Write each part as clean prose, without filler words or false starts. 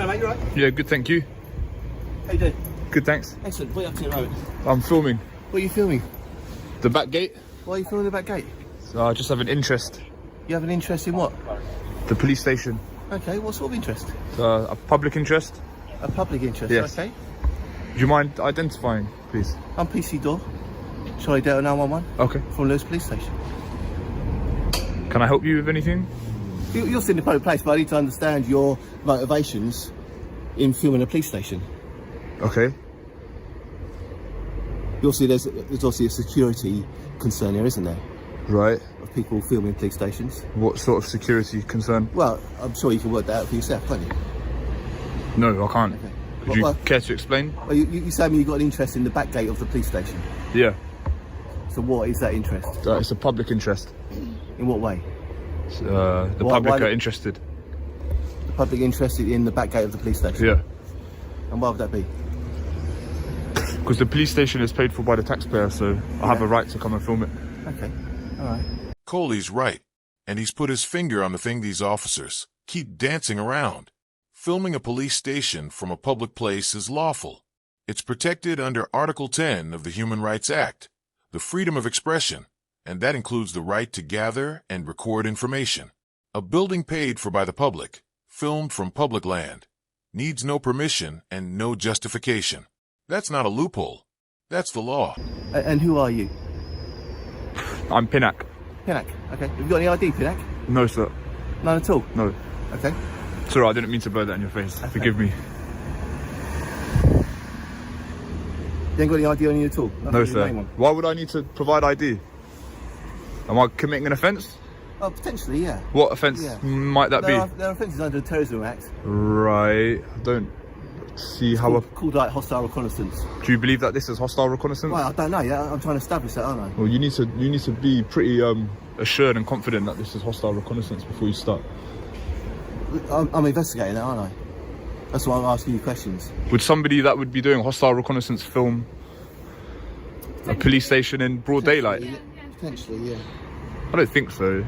Hello, mate, you alright? Yeah, good, thank you. How you doing? Good, thanks. Excellent. What are you up to at the moment? I'm filming. What are you filming? The back gate. Why are you filming the back gate? So I just have an interest. You have an interest in what? The police station. Okay, what sort of interest? A public interest. A public interest, Yes. okay. Do you mind identifying, please? I'm PC Door, Charlie Delta 911, Okay. from Lewis Police Station. Can I help you with anything? You're sitting in a public place, but I need to understand your motivations in filming a police station. Okay. Obviously, there's obviously a security concern here, isn't there? Right. Of people filming police stations. What sort of security concern? Well, I'm sure you can work that out for yourself, can't you? No, I can't. Okay. Would you care to explain? Well, you say me you've got an interest in the back gate of the police station. Yeah. So what is that interest? It's a public interest. In what way? The public are interested. The public interested in the back gate of the police station? Yeah. And why would that be? Because the police station is paid for by the taxpayer, so I have a right to come and film it. Okay, alright. Coley's right, and he's put his finger on the thing these officers keep dancing around. Filming a police station from a public place is lawful. It's protected under Article 10 of the Human Rights Act, the freedom of expression, and that includes the right to gather and record information. A building paid for by the public, filmed from public land, needs no permission and no justification. That's not a loophole. That's the law. And who are you? I'm Pinnock. Pinnock, okay. Have you got any ID, Pinnock? No, sir. None at all? No. Okay. Sorry, I didn't mean to blow that in your face. Okay. Forgive me. You ain't got any ID on you at all? Nothing No, with your sir. name on? Why would I need to provide ID? Am I committing an offence? Oh, potentially, yeah. What offence Yeah. might that There be? are offences under the Terrorism Act. Right. I don't see how... Called like hostile reconnaissance. Do you believe that this is hostile reconnaissance? Well, I don't know. Yeah, I'm trying to establish that, aren't I? Well, you need to be pretty assured and confident that this is hostile reconnaissance before you start. I'm investigating that, aren't I? That's why I'm asking you questions. Would somebody that would be doing hostile reconnaissance film a police station in broad daylight? Potentially, yeah. I don't think so.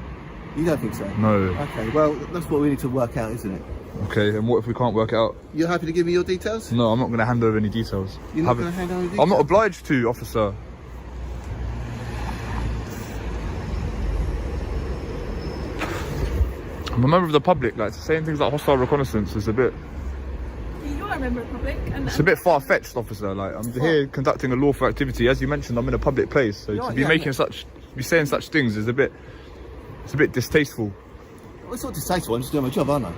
You don't think so? No. Okay, well, that's what we need to work out, isn't it? Okay, and what if we can't work it out? You're happy to give me your details? No, I'm not going to hand over any details. You're not going to hand over details? I'm not obliged to, officer. I'm a member of the public. Like, saying things like hostile reconnaissance is a bit... You're a member of the public. And it's a bit far-fetched, officer. Like, I'm here conducting a lawful activity. As you mentioned, I'm in a public place, so to be saying such things is a bit distasteful. Well, it's not distasteful. I'm just doing my job, aren't I?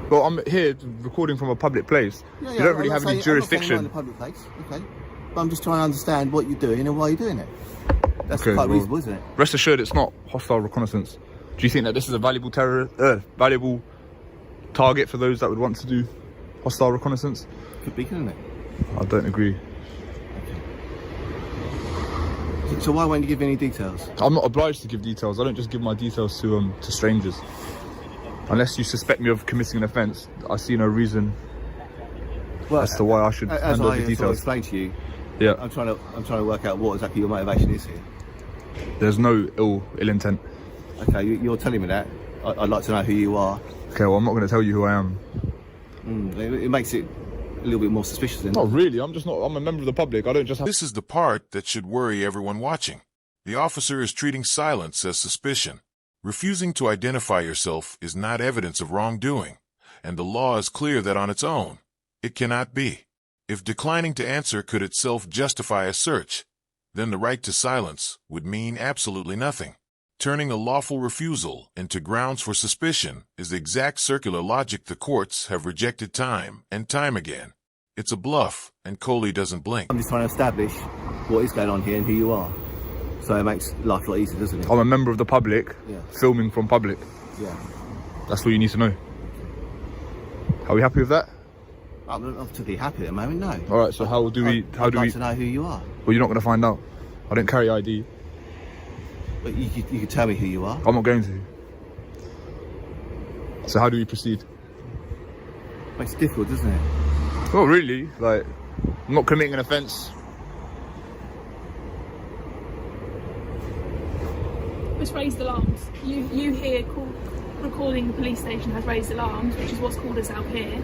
Well, I'm here recording from a public place. Yeah, You don't really have any jurisdiction. I'm not saying you're in a public place, okay? But I'm just trying to understand what you're doing and why you're doing it. That's Okay, quite well, reasonable, isn't it? Rest assured, it's not hostile reconnaissance. Do you think that this is a valuable valuable target for those that would want to do hostile reconnaissance? Could be, couldn't it? I don't agree. So why won't you give me any details? I'm not obliged to give details. I don't just give my details to strangers. Unless you suspect me of committing an offence, I see no reason as to why I should hand over As I details. explained to you, Yeah, I'm trying to work out what exactly your motivation is here. there's no ill intent. Okay, you're telling me that. I'd like to know who you are. Okay, well, I'm not going to tell you who I am. It makes it a little bit more suspicious, then. Not really. I'm a member of the public. I don't just have... This is the part that should worry everyone watching. The officer is treating silence as suspicion. Refusing to identify yourself is not evidence of wrongdoing, and the law is clear that on its own, it cannot be. If declining to answer could itself justify a search, then the right to silence would mean absolutely nothing. Turning a lawful refusal into grounds for suspicion is the exact circular logic the courts have rejected time and time again. It's a bluff, and Coley doesn't blink. I'm just trying to establish what is going on here and who you are. So it makes life a lot easier, doesn't it? I'm a member of the public, Yeah. filming from public. Yeah. That's all you need to know. Are we happy with that? I'm not particularly happy at the moment, no. All right, so how do we... I'd like to know who you are. Well, you're not going to find out. I don't carry ID. But you can tell me who you are. I'm not going to. So how do we proceed? Makes it difficult, doesn't it? Well, really, like, I'm not committing an offence. Which raised alarms. You hear recording the police station has raised alarms, which is what's called us out here.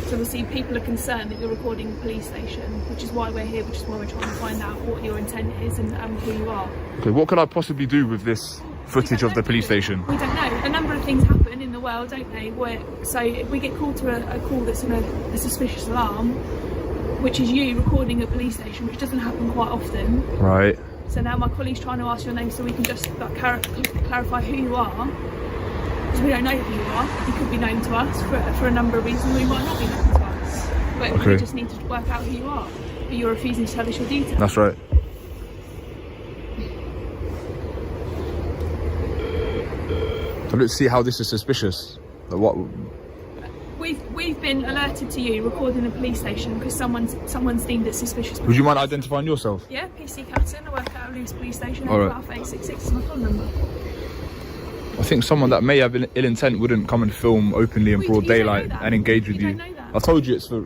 So obviously people are concerned that you're recording the police station, which is why we're here, which is why we're trying to find out what your intent is and who you are. Okay, what could I possibly do with this footage of the police station? We don't know. A number of things happen in the world, don't they? So if we get called to a call that's on a suspicious alarm, which is you recording a police station, which doesn't happen quite often. Right. So now my colleague's trying to ask your name so we can just like, clarify who you are. Because we don't know who you are. You could be known to us for a number of reasons, or you might not be known to us. But Okay. we just need to work out who you are. But you're refusing to tell us your details. That's right. I don't see how this is suspicious. Like, what? We've been alerted to you recording a police station because someone's deemed it suspicious. Would you mind identifying yourself? Yeah, PC Captain. I work at a Lewis police station. All right. 866 is my phone number. I think someone that may have ill intent wouldn't come and film openly in broad You don't know daylight that. and engage with You you. don't know that. I told you it's for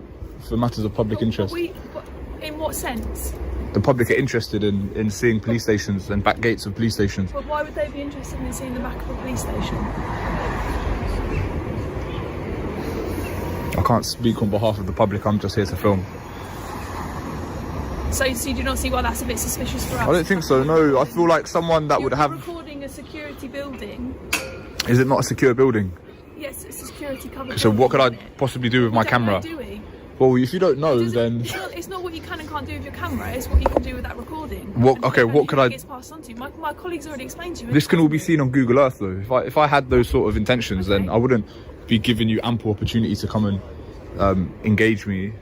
matters of public interest. But in what sense? The public are interested in seeing police stations and back gates of police stations. But why would they be interested in seeing the back of a police station? I can't speak on behalf of the public, I'm just here to film. So you do not see why that's a bit suspicious for us? I don't think so, no. I feel like someone that would You're have... recording a security building. Is it not a secure building? Yes, it's a security covered. So what could I building, isn't it? possibly do with my We don't know, camera? do we? Well, if you don't know, then... It's not what you can and can't do with your camera, it's what you can do with that recording. What- And okay, who what could I- it gets passed on to. My colleagues already explained to you. This can all be seen on Google Earth, though. If I had those sort of intentions, then I wouldn't be giving you ample opportunity to come and engage me.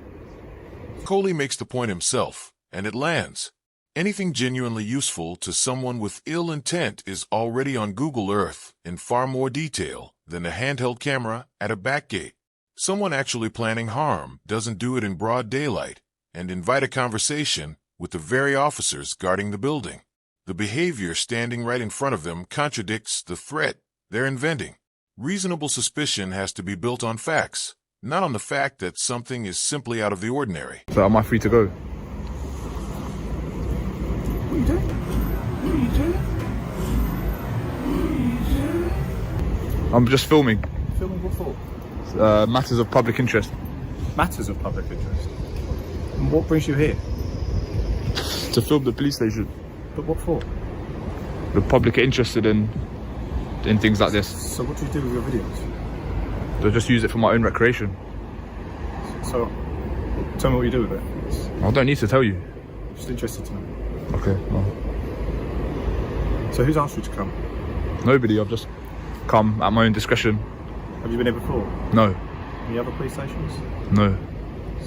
Coley makes the point himself, and it lands. Anything genuinely useful to someone with ill intent is already on Google Earth in far more detail than a handheld camera at a back gate. Someone actually planning harm doesn't do it in broad daylight and invite a conversation with the very officers guarding the building. The behavior standing right in front of them contradicts the threat they're inventing. Reasonable suspicion has to be built on facts, not on the fact that something is simply out of the ordinary. So am I free to go? What are you doing? What are you doing? I'm just filming. Filming what for? Matters of public interest. Matters of public interest. And what brings you here? To film the police station. But what for? The public are interested in things like this. So what do you do with your videos? They'll just use it for my own recreation. So, tell me what you do with it. I don't need to tell you. Just interested to know. Okay. Well, So who's asked you to come? nobody. I've just come at my own discretion. Have you been here before? No. Any other police stations? No.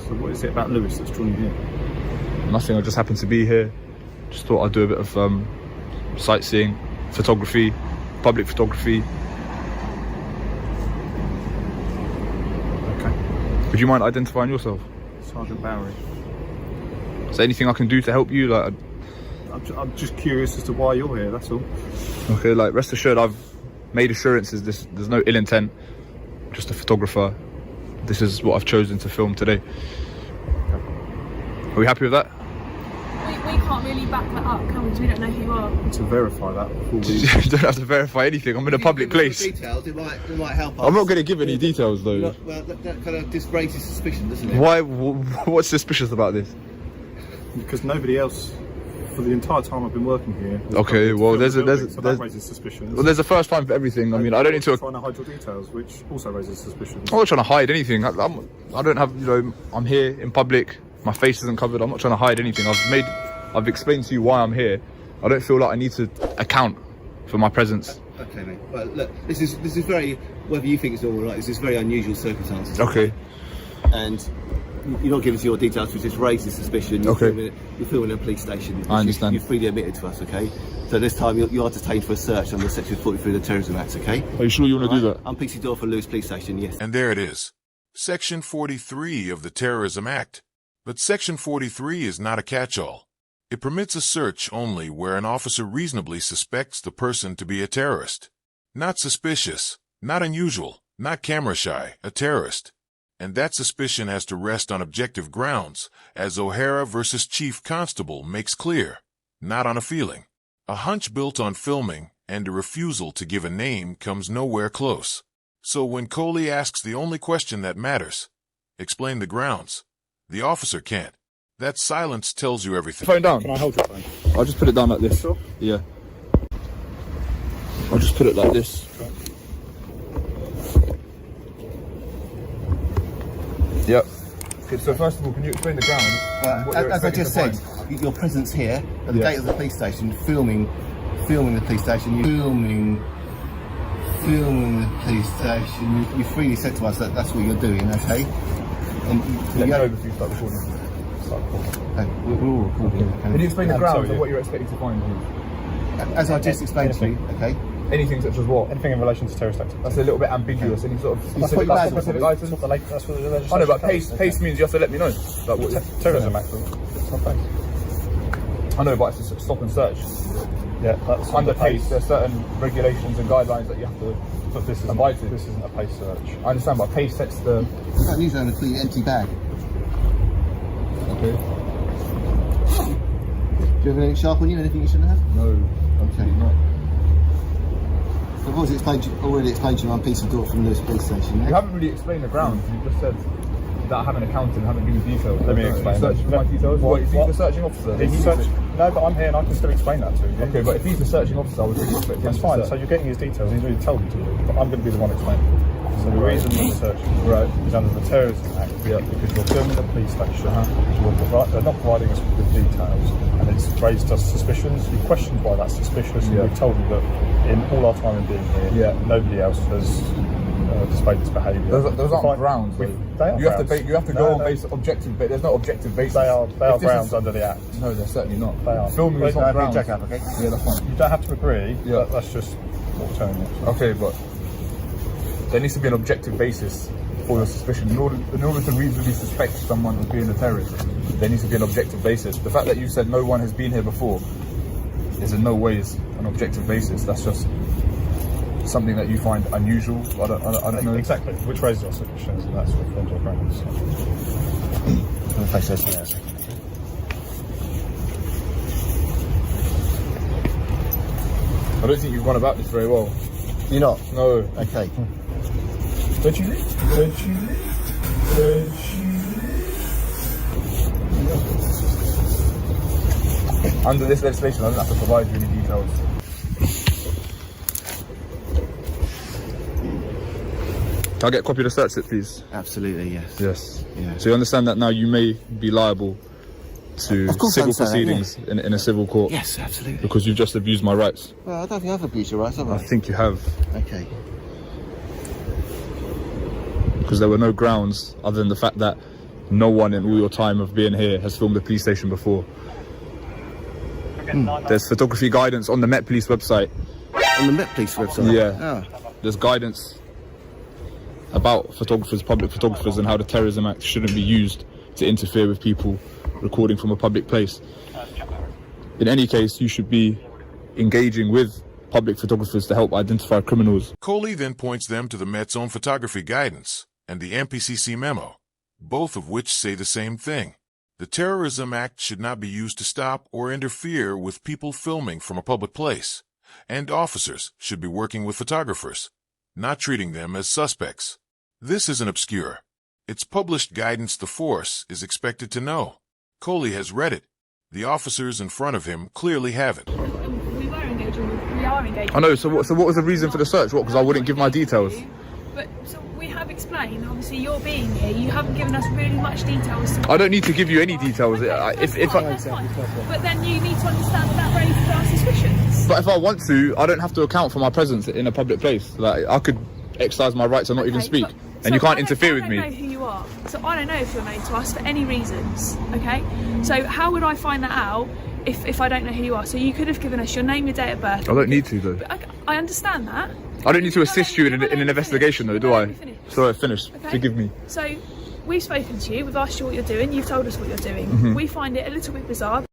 So what is it about Lewis that's drawn you here? Nothing. I just happened to be here. Just thought I'd do a bit of sightseeing, photography, public photography. Okay. Would you mind identifying yourself? Sergeant Bowery. Is there anything I can do to help you? Like, I'm just curious as to why you're here, that's all. okay, like rest assured, I've made assurances. There's no ill intent. Just a photographer. This is what I've chosen to film today. Are we happy with that? We can't really back that up, can we? 'Cause we don't know who you are. To verify that before we... You don't have to verify anything. I'm in a public place. Details, it might help us. I'm not going to give any details though. Well, that kind of just raises suspicion, doesn't it? Why? What's suspicious about this? Because nobody else, for the entire time I've been working here... has Okay, come to well, film there's the a- building, there's- so there's- that raises suspicions. Well, there's a first time for everything. I mean, I don't need to. Trying to hide your details, which also raises suspicions. I'm not trying to hide anything. I don't have, I'm here in public. My face isn't covered. I'm not trying to hide anything. I've explained to you why I'm here. I don't feel like I need to account for my presence. Okay, mate. Well, look, this is very, whether you think it's normal or not, this is very unusual circumstances. Okay. And you're not giving us your details, which just raises suspicion. Okay. You're filming a police station. Which I understand. You've freely admitted to us, okay? So this time you are detained for a search under Section 43 of the Terrorism Act, okay? Are you sure you want to do that? I'm PC Door for Lewis Police Station, yes. And there it is. Section 43 of the Terrorism Act. But Section 43 is not a catch-all. It permits a search only where an officer reasonably suspects the person to be a terrorist. Not suspicious, not unusual, not camera shy, a terrorist. And that suspicion has to rest on objective grounds, as O'Hara versus Chief Constable makes clear, not on a feeling. A hunch built on filming and a refusal to give a name comes nowhere close. So when Coley asks the only question that matters, explain the grounds, the officer can't. That silence tells you everything. Phone down. Can I hold your phone? I'll just put it down like this. Sure. Yeah. I'll just put it like this. Yep. Okay, so first of all, can you explain the grounds? As I just said, your presence here at the gate of the police station, filming the police station, filming the police station. You freely said to us that that's what you're doing, okay? And Let me know before you start recording. we're all recording. Okay? Can you explain the I'm grounds sorry, of what you're expecting to find? As I just explained to you, okay? Anything such as what? Anything in relation to terrorist activity. That's a little bit ambiguous. Any sort of That's specific, what like, you specific meant. items? That's what the legislation I know, but covers. pace means you have to let me know. Like, what, Terrorism Act. It's not pace. I know, but it's a stop and search. Yeah, that's Under pace, there's certain regulations and guidelines that you have to But this abide to. isn't a pace search. I understand, but pace sets the. You can't use it on a completely empty bag. Okay. Do you have anything sharp on you? Anything you shouldn't have? No, Okay. not. I've already explained to you one piece of door from Lewis police station. You haven't really explained the grounds. You just said that I have an accountant, haven't given details. Let me explain. Searching for my details. What? Is he the searching officer? No, but I'm here and I can still explain that to you. Okay, but if he's the searching officer, I would really expect him That's to fine. search. So you're getting his details. He's already told you to. But I'm going to be the one explaining. So the reason you're searching is under the Terrorism Act. Because you're filming the police station. They're not providing us with details, and it's raised us suspicions. You're questioned why that's suspicious, and we've told you that in all our time in being here, nobody else has displayed this behaviour. Those aren't grounds. They are You have to go on base objective, but there's no objective basis. They are If this grounds is- under the Act. No, they're certainly not. They are. Filming is not grounds. Jack up, okay? Yeah, that's fine. You don't have to agree. Yeah. But that's just what we're telling you. Okay, but there needs to be an objective basis for your suspicion. In order to reasonably suspect someone of being a terrorist, there needs to be an objective basis. The fact that you said no one has been here before is in no ways an objective basis. That's just something that you find unusual. I don't know. Exactly. Which raises our suspicions, and that's what forms our grounds. I'm going to face this now. I don't think you've gone about this very well. You're not? No. Okay. Don't you leave? Don't you leave? Don't you leave? Under this legislation, I don't have to provide you any details. Can I get a copy of the search slip, please? Absolutely, yes. Yes. Yeah. So you understand that now you may be liable to Of course I civil understand that, proceedings in a civil court Yes, absolutely. because you've just abused my rights. Well, I don't think I've abused your rights, have I I? think you have, Okay. because there were no grounds other than the fact that no one in all your time of being here has filmed a police station before. There's photography guidance on the Met Police website. On the Met Police website? Yeah. Oh. There's guidance about photographers, public photographers, and how the Terrorism Act shouldn't be used to interfere with people recording from a public place. In any case, you should be engaging with public photographers to help identify criminals. Coley then points them to the Met's own photography guidance and the MPCC memo, both of which say the same thing. The Terrorism Act should not be used to stop or interfere with people filming from a public place, and officers should be working with photographers, not treating them as suspects. This isn't obscure. It's published guidance the force is expected to know. Coley has read it. The officers in front of him clearly haven't. We are engaging. I know, so what was the reason for the search? What, because I wouldn't give my details? But so we have explained, obviously you're being here, you haven't given us really much details. I don't need to give you any details. That's fine. But then you need to understand that raises our suspicions. But if I want to, I don't have to account for my presence in a public place. Like, I could exercise my rights and not even speak. And you can't interfere with me. I don't know who you are, so I don't know if you're known to us for any reasons, okay? So how would I find that out if I don't know who you are? So you could have given us your name, your date of birth. I don't need to, though. I understand that. I don't need to assist you in an investigation, though, do I? Sorry, finish. Okay. Forgive me. So we've spoken to you, we've asked you what you're doing, you've told us what you're doing. Mm-hmm. We find it a little bit bizarre.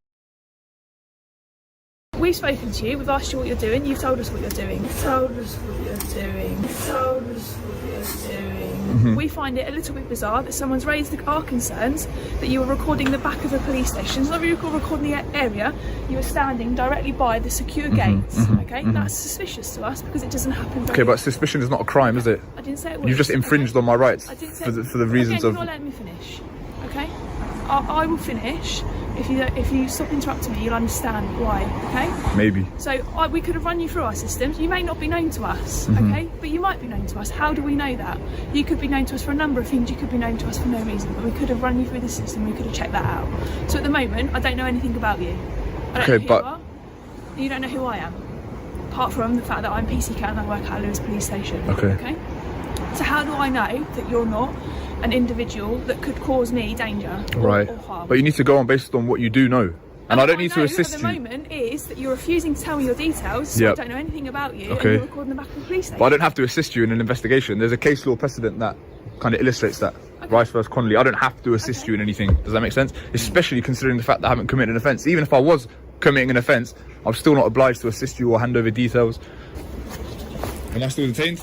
We've spoken to you, we've asked you what you're doing, you've told us what you're doing. You've told us what you're doing. You've told us what you're doing. Mm-hmm. We find find it a little bit bizarre that someone's raised our concerns that you were recording the back of a police station. It's not really recording the area, you were standing directly by the secure gates, okay? That's suspicious to us because it doesn't happen very Okay, but suspicion is not a crime, is it? I didn't say it was. You've just infringed on my rights I didn't say for the reasons You're of... not letting me finish, okay? I will finish. If you stop interrupting me, you'll understand why, okay? Maybe. So we could have run you through our systems. You may not be known to us, okay? But you might be known to us. How do we know that? You could be known to us for a number of things. You could be known to us for no reason. But we could have run you through the system. We could have checked that out. So at the moment, I don't know anything about you. I don't know who you are. You don't know who I am. Apart from the fact that I'm PC Cat and I work at Lewis Police Station. Okay? So how do I know that you're not an individual that could cause me danger or harm? But you need to go on based on what you do know. And I don't need to assist at the you. moment is that you're refusing to tell me your details, so I don't know anything about you, and you're recording the back of the police station. But I don't have to assist you in an investigation. There's a case law precedent that kind of illustrates that. Rice versus Connolly. I don't have to assist you in anything. Does that make sense? Especially considering the fact that I haven't committed an offence. Even if I was committing an offence, I'm still not obliged to assist you or hand over details. Am I still detained?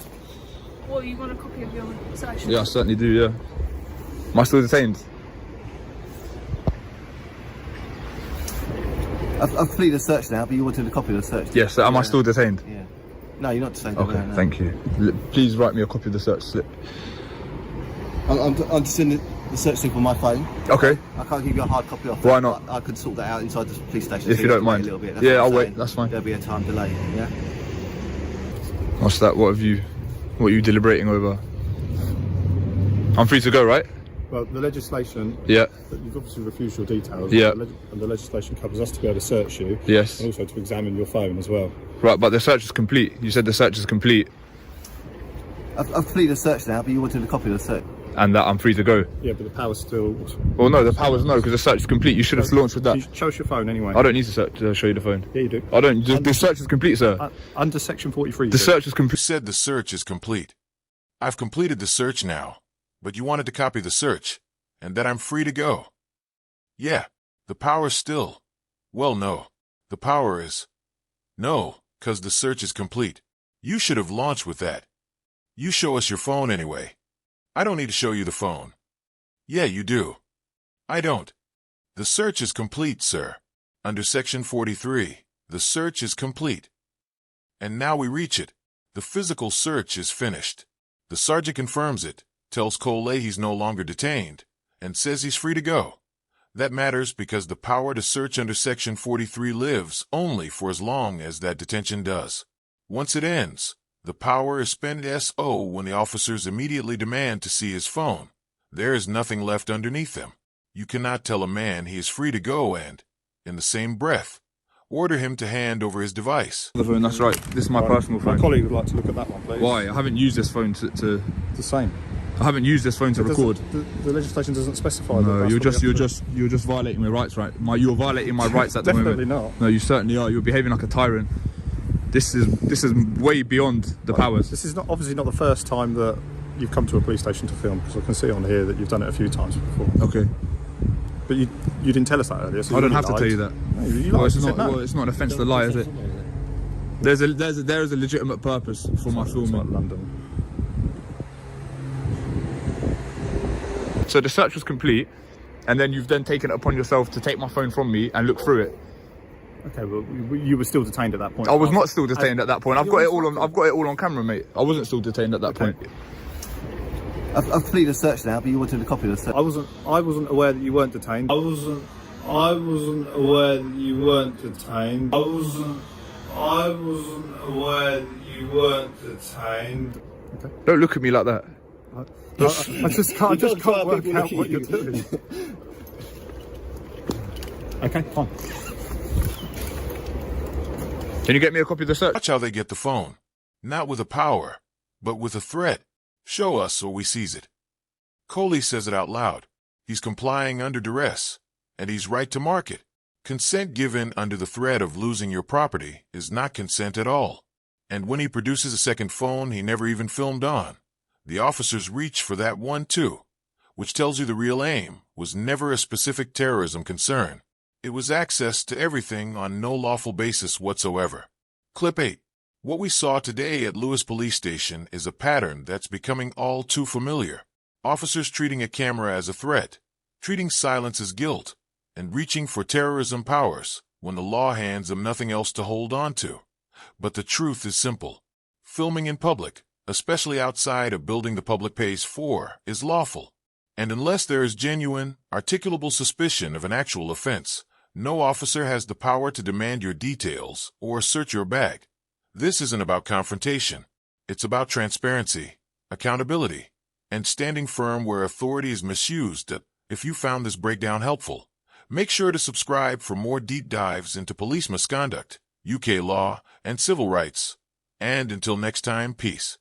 Well, you want a copy of your search? Yeah, I certainly do, yeah. Am I still detained? I've completed the search now, but you wanted a copy of the search. Yes, so am I still detained? Yeah. No, you're not detained. Okay, no. thank you. Please write me a copy of the search slip. I'm just in the search slip on my phone. Okay. I can't give you a hard copy of it. Why not? I could sort that out inside the police station. If so you don't have to wait mind. a little bit. That's Yeah, what I'm I'll wait. saying. That's fine. There'll be a time delay. Yeah. What's that? What are you deliberating over? I'm free to go, right? Well, the legislation. Yeah. You've obviously refused your details. Yeah. And the legislation covers us to be able to search you. Yes. And also to examine your phone as well. Right, but the search is complete. You said the search is complete. I've completed the search now, but you wanted a copy of the search. And that I'm free to go. Yeah, but the power's still. Well, no, the power's no, because the search is complete. You should have launched with that. Show us your phone anyway. I don't need to show you the phone. Yeah, you do. I don't. The search is complete, sir. Under section 43. The search is You complete. said the search is complete. I've completed the search now, but you wanted to copy the search, and that I'm free to go. Yeah, the power's still. Well, no. The power is. No, 'cause the search is complete. You should have launched with that. You show us your phone anyway. I don't need to show you the phone. Yeah, you do. I don't. The search is complete, sir. Under section 43, the search is complete. And now we reach it. The physical search is finished. The sergeant confirms it, tells Cole he's no longer detained, and says he's free to go. That matters because the power to search under section 43 lives only for as long as that detention does. Once it ends, the power is spent SO when the officers immediately demand to see his phone. There is nothing left underneath them. You cannot tell a man he is free to go and, in the same breath, order him to hand over his device. The phone, that's right. This is my personal phone. My colleague would like to look at that one, please. Why? I haven't used this phone to It's the same. I haven't used this phone to record. The legislation doesn't specify. No, you're just violating my rights, right? You're violating my rights at the moment. Definitely not. No, you certainly are. You're behaving like a tyrant. This is way beyond the powers. This is obviously not the first time that you've come to a police station to film, because I can see on here that you've done it a few times before. Okay. But you didn't tell us that earlier. So I don't you have to lied. tell you that. No, you lied. Well, it's You said not. no. Well, it's not an offence to lie, is it? There is a legitimate purpose for my It's like filming. London. So the search was complete, and then you've then taken it upon yourself to take my phone from me and look through it. Okay, well, you were still detained at that point. I was not still detained at that point. I've got it all on camera, mate. I wasn't still detained at that point. I've completed the search now, but you wanted a copy of the search. I wasn't aware that you weren't detained. I wasn't aware that you weren't detained. I wasn't aware that you weren't detained. Don't look at me like that. I just can't work out what you're doing. Okay, fine. Can you get me a copy of the search? Watch how they get the phone. Not with a power, but with a threat. Show us or we seize it. Coley says it out loud. He's complying under duress, and he's right to mark it. Consent given under the threat of losing your property is not consent at all. And when he produces a second phone he never even filmed on, the officers reach for that one too, which tells you the real aim was never a specific terrorism concern. It was access to everything on no lawful basis whatsoever. Clip 8. What we saw today at Lewis Police Station is a pattern that's becoming all too familiar. officers treating a camera as a threat, treating silence as guilt, and reaching for terrorism powers when the law hands them nothing else to hold on to. But the truth is simple. Filming in public, especially outside a building the public pays for, is lawful. And unless there is genuine, articulable suspicion of an actual offense, no officer has the power to demand your details or search your bag. This isn't about confrontation. It's about transparency, accountability, and standing firm where authority is misused. If you found this breakdown helpful, make sure to subscribe for more deep dives into police misconduct, UK law, and civil rights. And until next time, peace.